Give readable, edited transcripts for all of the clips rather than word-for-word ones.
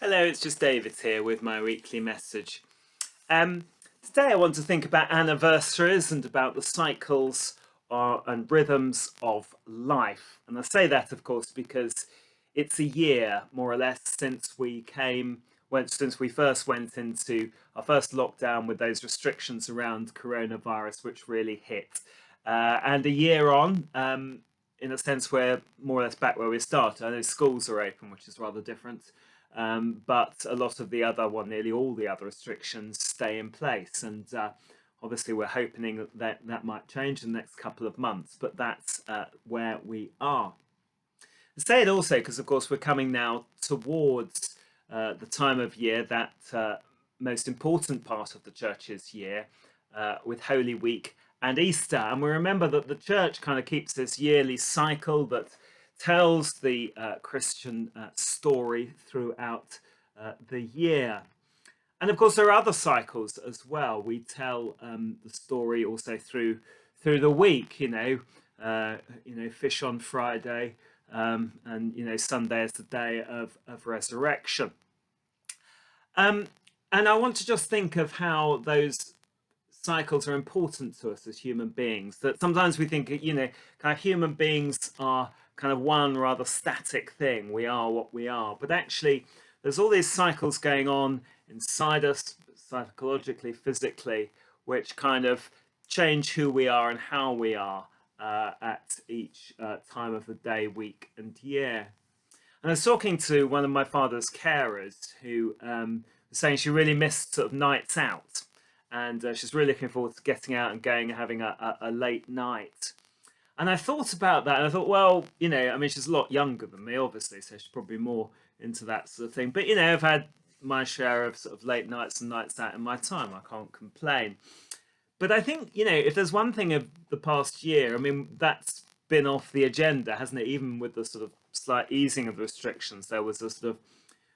Hello, it's just David here with my weekly message. Um, Today I want to think about anniversaries and about the cycles and rhythms of life. And I say that, of course, because it's a year, more or less, since we first went into our first lockdown with those restrictions around coronavirus, which really hit. And a year on, in a sense, we're more or less back where we started. I know schools are open, which is rather different. But a lot of the other, well, nearly all the other restrictions stay in place. And obviously, we're hoping that that might change in the next couple of months, but that's where we are. I say it also because, of course, we're coming now towards the time of year that most important part of the church's year with Holy Week and Easter. And we remember that the church kind of keeps this yearly cycle that tells the Christian story throughout the year. And of course, there are other cycles as well. We tell the story also through the week. Fish on Friday, and Sunday is the day of resurrection. Um, and I want to just think of how those cycles are important to us as human beings. That sometimes we think, kind of human beings are kind of one rather static thing. We are what we are. But actually, there's all these cycles going on inside us, psychologically, physically, which kind of change who we are and how we are at each time of the day, week, and year. And I was talking to one of my father's carers who was saying she really missed sort of nights out. And she's really looking forward to getting out and going and having a late night. And I thought about that and I thought, well, I mean, she's a lot younger than me, obviously, so she's probably more into that sort of thing. But, I've had my share of sort of late nights and nights out in my time. I can't complain. But I think, if there's one thing of the past year, I mean, that's been off the agenda, hasn't it? Even with the sort of slight easing of the restrictions, there was a sort of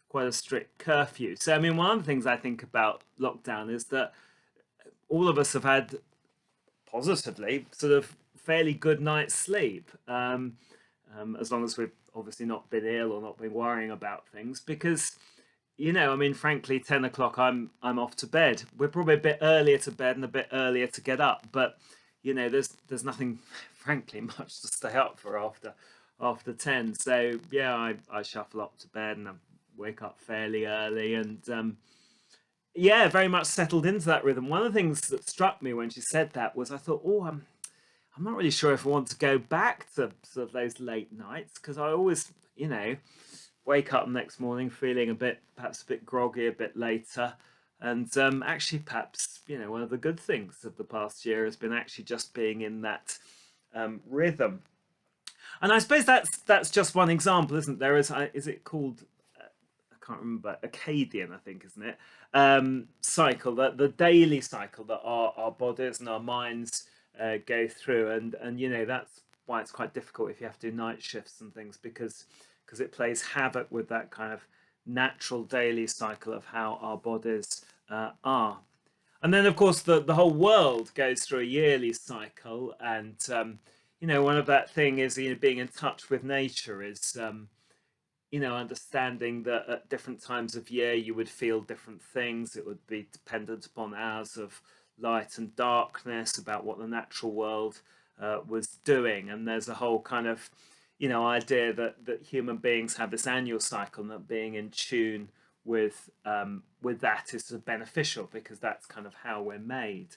quite a strict curfew. So, I mean, one of the things I think about lockdown is that all of us have had positively sort of fairly good night's sleep, as long as we've obviously not been ill or not been worrying about things. Because I mean, frankly, 10 o'clock, I'm off to bed. We're probably a bit earlier to bed and a bit earlier to get up, but there's nothing, frankly, much to stay up for after 10. So yeah, I shuffle up to bed and I wake up fairly early and. Yeah, very much settled into that rhythm. One of the things that struck me when she said that was I thought, oh, I'm not really sure if I want to go back to sort of those late nights because I always, wake up next morning feeling perhaps a bit groggy, a bit later. And actually, perhaps, one of the good things of the past year has been actually just being in that rhythm. And I suppose that's just one example, isn't there? Is it called I can't remember, Acadian, I think, isn't it? Cycle, that the daily cycle that our bodies and our minds go through, and that's why it's quite difficult if you have to do night shifts and things because it plays havoc with that kind of natural daily cycle of how our bodies are. And then, of course, the whole world goes through a yearly cycle, and one of that thing is being in touch with nature is understanding that at different times of year you would feel different things. It would be dependent upon hours of light and darkness, about what the natural world was doing. And there's a whole kind of, idea that human beings have this annual cycle, and that being in tune with that is sort of beneficial because that's kind of how we're made.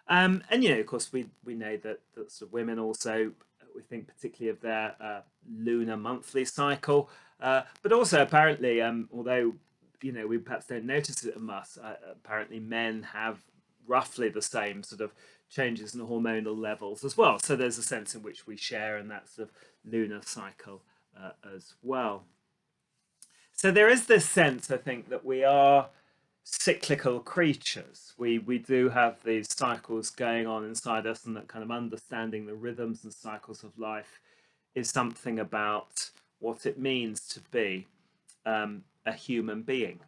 And of course, we know that sort of women also, we think particularly of their lunar monthly cycle, but also apparently, although we perhaps don't notice it much, apparently men have roughly the same sort of changes in hormonal levels as well. So there's a sense in which we share in that sort of lunar cycle as well. So there is this sense, I think, that we are cyclical creatures. We do have these cycles going on inside us, and that kind of understanding the rhythms and cycles of life is something about what it means to be a human being.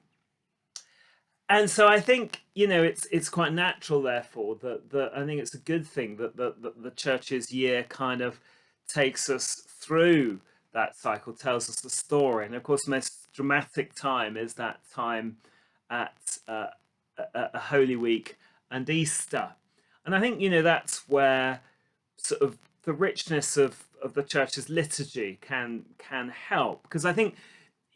And so I think it's quite natural, therefore, that I think it's a good thing that the church's year kind of takes us through that cycle tells us the story. And of course, the most dramatic time is that time at Holy Week and Easter. And I think, that's where sort of the richness of the church's liturgy can help. Because I think,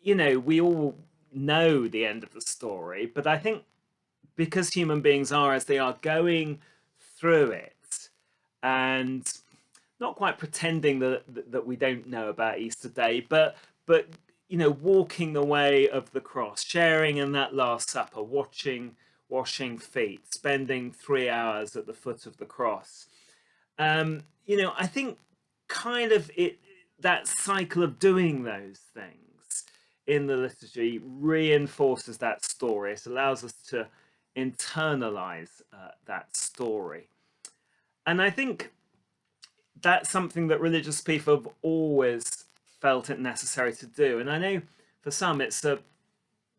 we all know the end of the story, but I think because human beings are as they are, going through it and not quite pretending that we don't know about Easter Day, but walking the way of the cross, sharing in that Last Supper, washing feet, spending 3 hours at the foot of the cross. I think kind of that cycle of doing those things in the liturgy reinforces that story. It allows us to internalize that story. And I think that's something that religious people have always felt it necessary to do. And I know for some it's a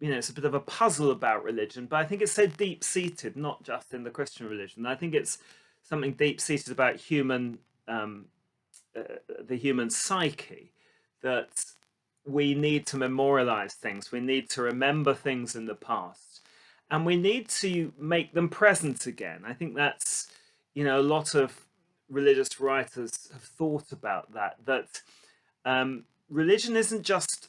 bit of a puzzle about religion, but I think it's so deep seated, not just in the Christian religion. I think it's something deep seated about the human psyche, that we need to memorialize things, we need to remember things in the past, and we need to make them present again. I think that's, a lot of religious writers have thought about that religion isn't just,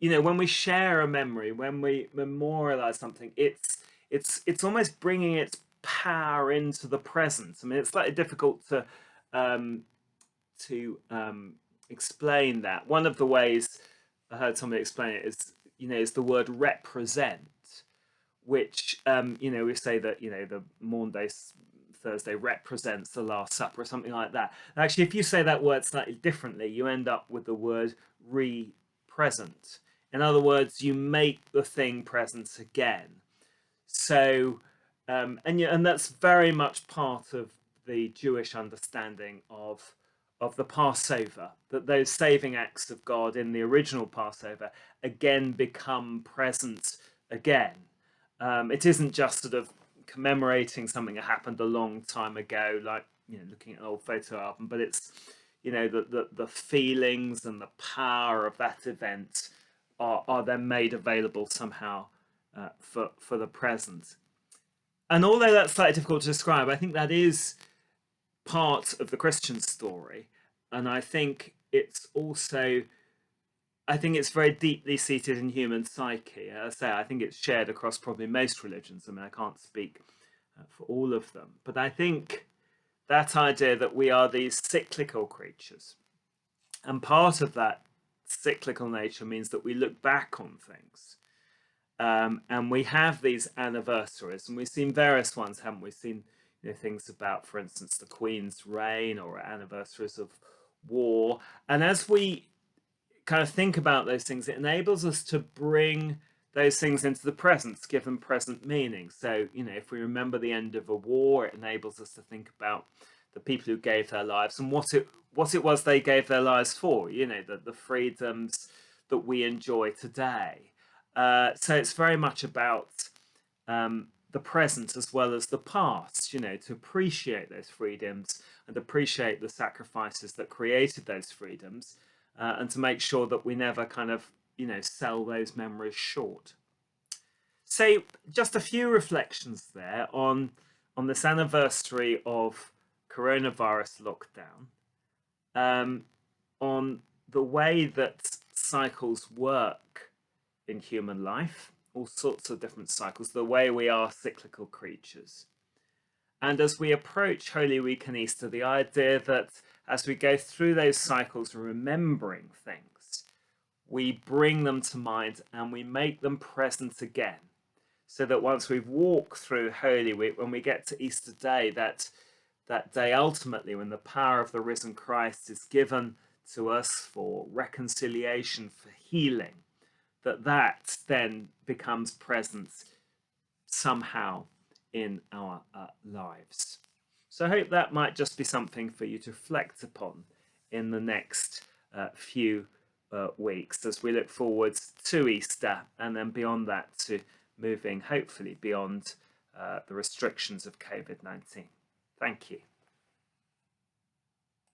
when we share a memory, when we memorialize something, it's almost bringing its power into the present. I mean, it's slightly difficult um, to explain that. One of the ways I heard somebody explain it is the word represent, which we say that the Maundy Thursday represents the Last Supper or something like that. And actually, if you say that word slightly differently, you end up with the word re-present. In other words, you make the thing present again. So, and that's very much part of the Jewish understanding of the Passover, that those saving acts of God in the original Passover again become present again. It isn't just sort of commemorating something that happened a long time ago, like looking at an old photo album, but it's the feelings and the power of that event are then made available somehow for the present. And although that's slightly difficult to describe, I think that is part of the Christian story, and I think it's very deeply seated in human psyche. As I say, I think it's shared across probably most religions. I mean, I can't speak for all of them, but I think that idea that we are these cyclical creatures, and part of that cyclical nature means that we look back on things, and we have these anniversaries, and we've seen various ones, haven't we? Seen things about, for instance, the Queen's reign, or anniversaries of war. And as we kind of think about those things, it enables us to bring those things into the present, to give them present meaning. So, if we remember the end of a war, it enables us to think about the people who gave their lives and what it was they gave their lives for, the freedoms that we enjoy today. So it's very much about the present as well as the past, to appreciate those freedoms and appreciate the sacrifices that created those freedoms, and to make sure that we never kind of, sell those memories short. So just a few reflections there on this anniversary of coronavirus lockdown, on the way that cycles work in human life, all sorts of different cycles, the way we are cyclical creatures. And as we approach Holy Week and Easter, the idea that as we go through those cycles, remembering things, we bring them to mind and we make them present again. So that once we've walked through Holy Week, when we get to Easter Day, that day ultimately when the power of the risen Christ is given to us for reconciliation, for healing, that then becomes present somehow in our lives. So I hope that might just be something for you to reflect upon in the next few weeks as we look forward to Easter, and then beyond that to moving hopefully beyond the restrictions of COVID-19. Thank you.